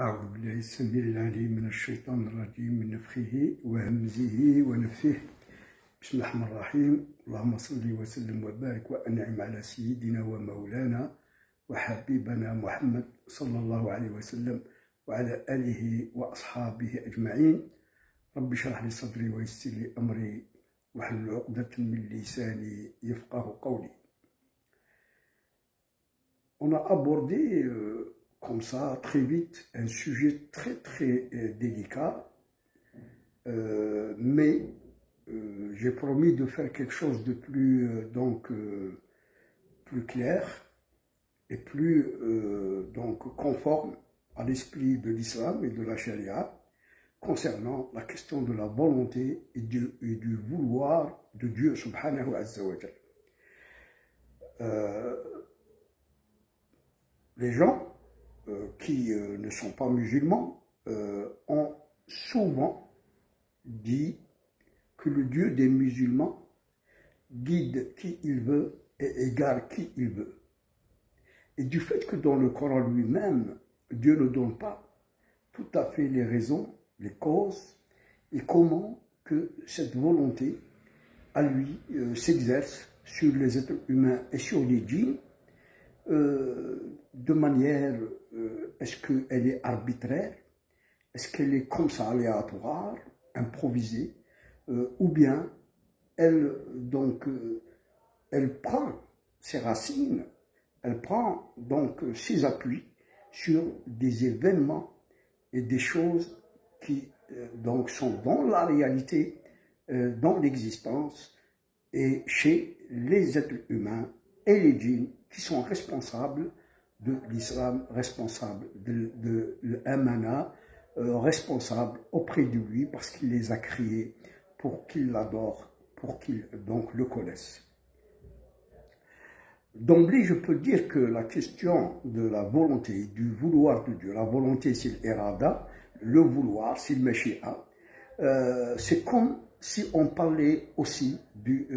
أعوذ بالله السميع العليم من الشيطان الرجيم من نفخه وهمزه ونفثه. بسم الله الرحمن الرحيم. اللهم صل وسلم وبارك وأنعم على سيدنا ومولانا وحبيبنا محمد صلى الله عليه وسلم وعلى آله وأصحابه أجمعين. رب اشرح لي صدري ويسر لي أمري واحلل عقدة من لساني يفقه قولي. On a abordé comme ça, très vite, un sujet très délicat, mais j'ai promis de faire quelque chose de plus, plus clair et plus conforme à l'esprit de l'islam et de la charia concernant la question de la volonté et du vouloir de Dieu subhanahu azza wa jal. Les gens qui ne sont pas musulmans ont souvent dit que le Dieu des musulmans guide qui il veut et égare qui il veut. Et du fait que dans le Coran lui-même, Dieu ne donne pas tout à fait les raisons, les causes et comment que cette volonté à lui s'exerce sur les êtres humains et sur les djinns, de manière, est-ce qu'elle est arbitraire, est-ce qu'elle est comme ça aléatoire, improvisée, ou bien elle, elle prend ses racines, elle prend donc ses appuis sur des événements et des choses qui sont dans la réalité, dans l'existence et chez les êtres humains et les djinns qui sont responsables de l'islam, responsables de l'amana, responsables auprès de lui parce qu'il les a créés pour qu'ils l'adorent, pour qu'ils le connaissent. D'emblée, je peux dire que la question de la volonté, du vouloir de Dieu, la volonté c'est l'irada, le vouloir c'est le mashia, c'est comme si on parlait aussi du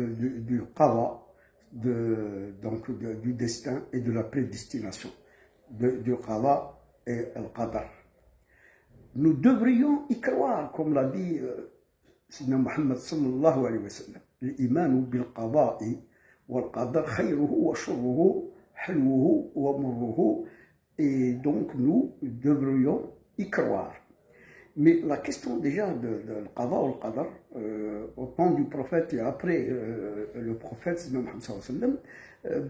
qada, du destin et de la prédestination, du qada et le qadar. Nous devrions y croire, comme l'a dit Sayyidina Muhammad sallallahu alayhi wa sallam, l'imanu bil qada'i wal qadar khayruhu wa sharruhu halwuhu wa murruhu, et donc nous devrions y croire. Mais la question déjà de l'qada ou l'qadar, au temps du prophète et après le prophète,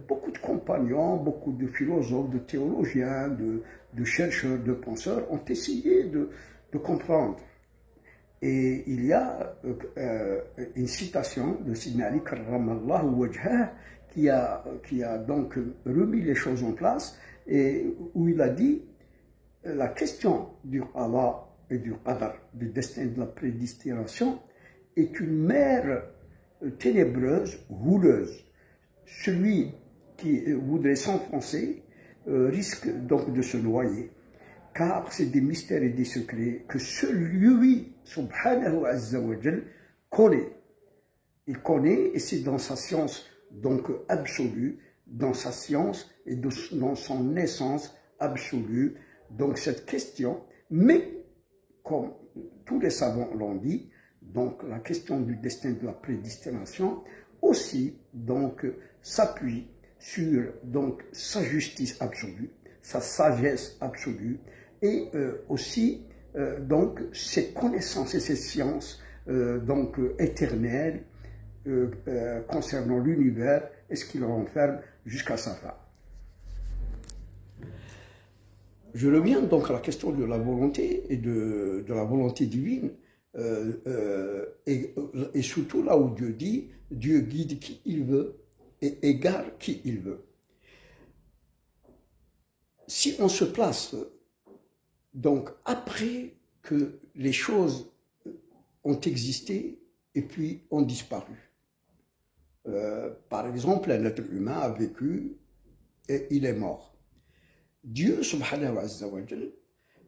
beaucoup de compagnons, beaucoup de philosophes, de théologiens, de chercheurs, de penseurs ont essayé de comprendre. Et il y a une citation de Sayyidina Ali karramallahu wajhah qui a donc remis les choses en place et où il a dit la question du qada et du qadar, du destin de la prédestination, est une mer ténébreuse, houleuse. Celui qui voudrait s'enfoncer risque donc de se noyer, car c'est des mystères et des secrets que celui, subhanahu azza wa jal, connaît. Il connaît, et c'est dans sa science donc absolue, dans sa science et dans son essence absolue, donc cette question, mais comme tous les savants l'ont dit, donc la question du destin de la prédestination aussi donc s'appuie sur donc sa justice absolue, sa sagesse absolue et aussi donc ses connaissances et ses sciences éternelles concernant l'univers et ce qui le renferme jusqu'à sa fin. Je reviens donc à la question de la volonté et de la volonté divine, et surtout là où Dieu dit « Dieu guide qui il veut et égare qui il veut ». Si on se place donc après que les choses ont existé et puis ont disparu, par exemple un être humain a vécu et il est mort. Dieu, subhanahu wa jal,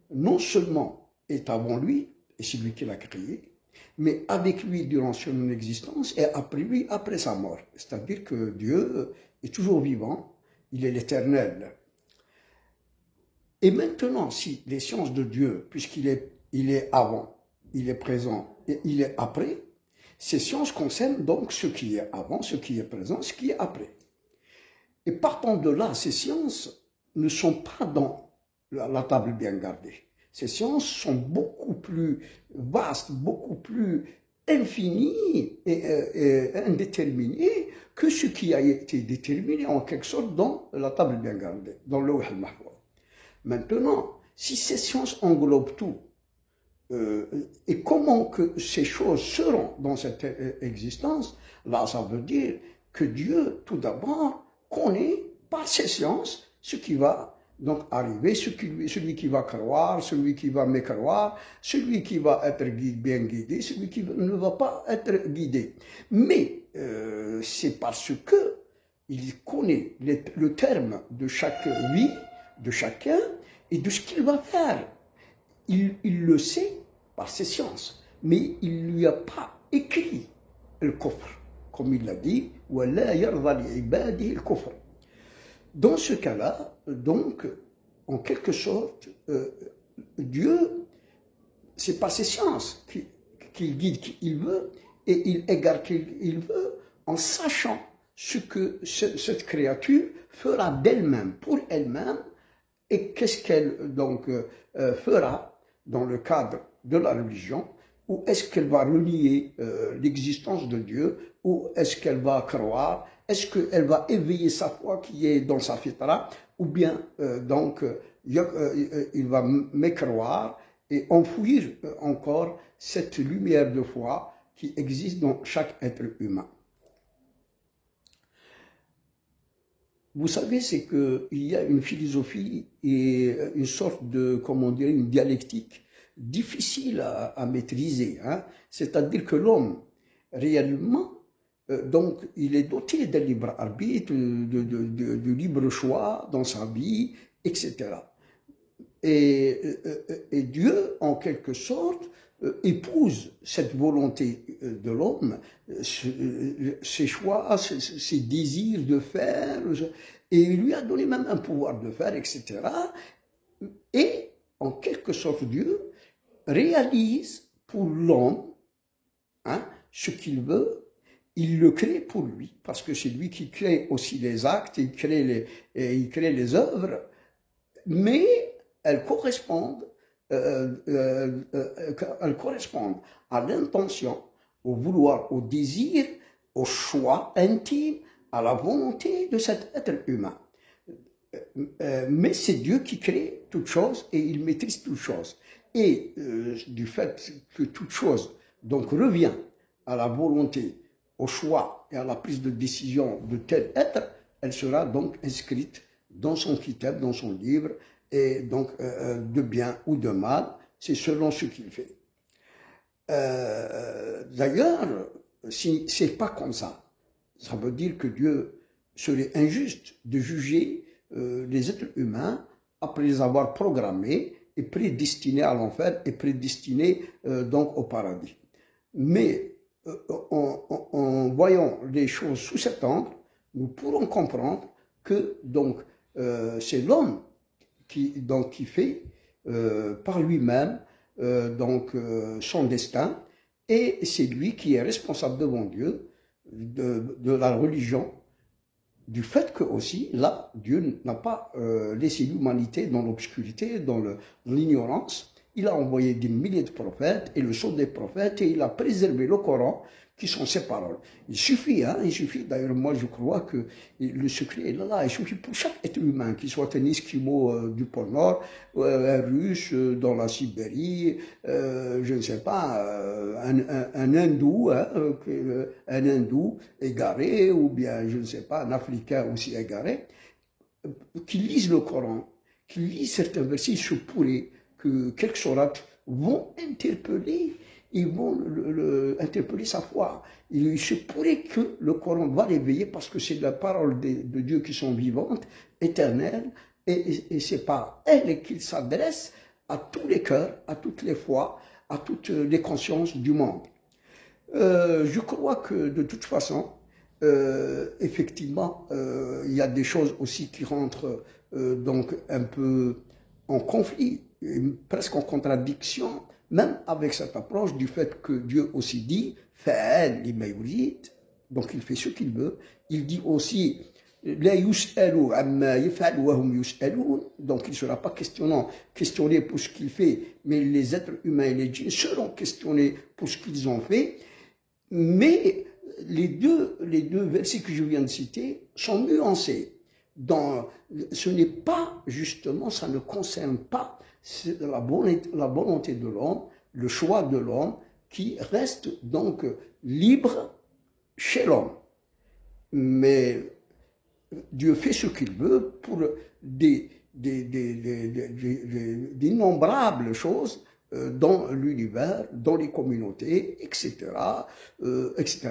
non seulement est avant lui, et c'est lui qui l'a créé, mais avec lui durant son existence et après lui, après sa mort. C'est-à-dire que Dieu est toujours vivant, il est l'éternel. Et maintenant, si les sciences de Dieu, il est avant, il est présent et il est après, ces sciences concernent donc ce qui est avant, ce qui est présent, ce qui est après. Et partant de là, ces sciences ne sont pas dans la table bien gardée. Ces sciences sont beaucoup plus vastes, beaucoup plus infinies et indéterminées que ce qui a été déterminé en quelque sorte dans la table bien gardée, dans le Lawh al-Mahfouz. Maintenant, si ces sciences englobent tout, et comment que ces choses seront dans cette existence, là ça veut dire que Dieu, tout d'abord, connaît par ses sciences ce qui va donc arriver, celui qui va croire, celui qui va mécroire, celui qui va être bien guidé, celui qui ne va pas être guidé. Mais c'est parce que il connaît le terme de chaque vie, de chacun, et de ce qu'il va faire. Il le sait par ses sciences, mais il ne lui a pas écrit le kufr, comme il l'a dit, وَلَا يَرْضَى لِعِبَادِهِ الْكُفْرِ. Dans ce cas-là, donc, en quelque sorte, Dieu, c'est par ses sciences qu'il guide qui il veut, et il égare qui il veut, en sachant ce que cette créature fera d'elle-même, pour elle-même, et qu'est-ce qu'elle donc fera dans le cadre de la religion, ou est-ce qu'elle va renier l'existence de Dieu, ou est-ce qu'elle va croire, est-ce qu'elle va éveiller sa foi qui est dans sa fitra, ou bien donc il va mécroire et enfouir encore cette lumière de foi qui existe dans chaque être humain. Vous savez, c'est qu'il y a une philosophie et une sorte de, comment dire, une dialectique difficile à maîtriser. Hein? C'est-à-dire que l'homme, réellement, donc, il est doté d'un libre arbitre, de libre choix dans sa vie, etc. Et Dieu, en quelque sorte, épouse cette volonté de l'homme, ses choix, ses désirs de faire, et il lui a donné même un pouvoir de faire, etc. Et, en quelque sorte, Dieu réalise pour l'homme hein, ce qu'il veut. Il le crée pour lui, parce que c'est lui qui crée aussi les actes, il crée les œuvres, mais elles correspondent à l'intention, au vouloir, au désir, au choix intime, à la volonté de cet être humain. Mais c'est Dieu qui crée toute chose et il maîtrise toute chose. Et du fait que toute chose donc revient à la volonté, au choix et à la prise de décision de tel être, elle sera donc inscrite dans son kitab, dans son livre, et donc de bien ou de mal, c'est selon ce qu'il fait. D'ailleurs, si c'est pas comme ça veut dire que Dieu serait injuste de juger les êtres humains après les avoir programmés et prédestinés à l'enfer et prédestinés donc au paradis. Mais en voyant les choses sous cet angle, nous pourrons comprendre que donc c'est l'homme qui fait par lui-même son destin, et c'est lui qui est responsable devant Dieu de la religion, du fait que aussi là Dieu n'a pas laissé l'humanité dans l'obscurité, dans l'ignorance. Il a envoyé des milliers de prophètes et le sceau des prophètes, et il a préservé le Coran qui sont ses paroles. Il suffit, d'ailleurs moi je crois que le secret est là, il suffit pour chaque être humain, qu'il soit un Esquimau du pôle Nord, un Russe dans la Sibérie, je ne sais pas, un Hindou, un Hindou égaré, ou bien je ne sais pas, un Africain aussi égaré, qui lise le Coran, qui lit certains versets, il se pourrait que quelques sourates vont interpeller, ils vont interpeller sa foi. Il se pourrait que le Coran va l'éveiller parce que c'est la parole de Dieu qui sont vivantes, éternelles, et c'est par elle qu'il s'adresse à tous les cœurs, à toutes les foi, à toutes les consciences du monde. Je crois que de toute façon, effectivement, il y a des choses aussi qui rentrent donc un peu en conflit, presque en contradiction, même avec cette approche du fait que Dieu aussi dit « Fa'al lima yurid », donc il fait ce qu'il veut. Il dit aussi « La yus'alu amma yaf'al wa hum yus'alun », donc il ne sera pas questionné pour ce qu'il fait, mais les êtres humains et les djinns seront questionnés pour ce qu'ils ont fait. Mais les deux versets que je viens de citer sont nuancés. Ce n'est pas, justement, ça ne concerne pas la volonté de l'homme, le choix de l'homme, qui reste donc libre chez l'homme. Mais Dieu fait ce qu'il veut pour d'innombrables choses dans l'univers, dans les communautés, etc. etc.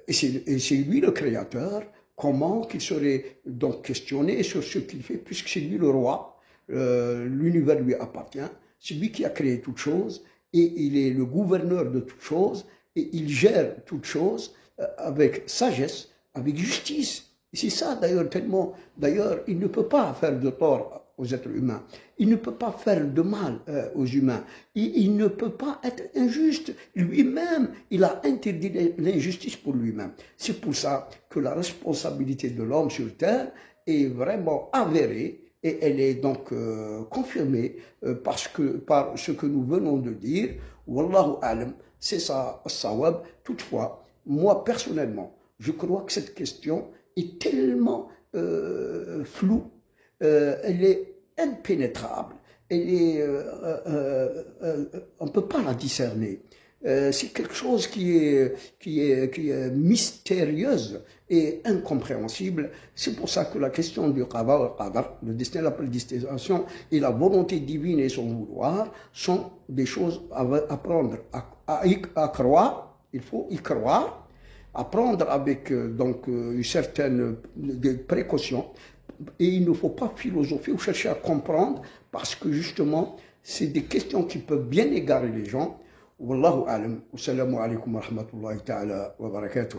Et c'est lui le créateur. Comment qu'il serait donc questionné sur ce qu'il fait, puisque c'est lui le roi, l'univers lui appartient, c'est lui qui a créé toutes choses, et il est le gouverneur de toutes choses, et il gère toutes choses avec sagesse, avec justice. Et c'est ça d'ailleurs tellement, il ne peut pas faire de tort aux êtres humains, il ne peut pas faire de mal aux humains, il ne peut pas être injuste. Lui-même, il a interdit l'injustice pour lui-même. C'est pour ça que la responsabilité de l'homme sur terre est vraiment avérée, et elle est donc confirmée par ce que nous venons de dire. Wallahu a'lam, c'est ça, as-sawab. Toutefois, moi personnellement, je crois que cette question est tellement floue, elle est impénétrable, on ne peut pas la discerner. C'est quelque chose qui est mystérieuse et incompréhensible. C'est pour ça que la question du qada, le destin, la prédestination et la volonté divine et son vouloir sont des choses à apprendre à croire. Il faut y croire, apprendre avec une certaine précaution. Et il ne faut pas philosopher ou chercher à comprendre, parce que justement, c'est des questions qui peuvent bien égarer les gens. Wallahu a'lam. Assalamu alaikum wa rahmatullahi ta'ala wa barakatuh.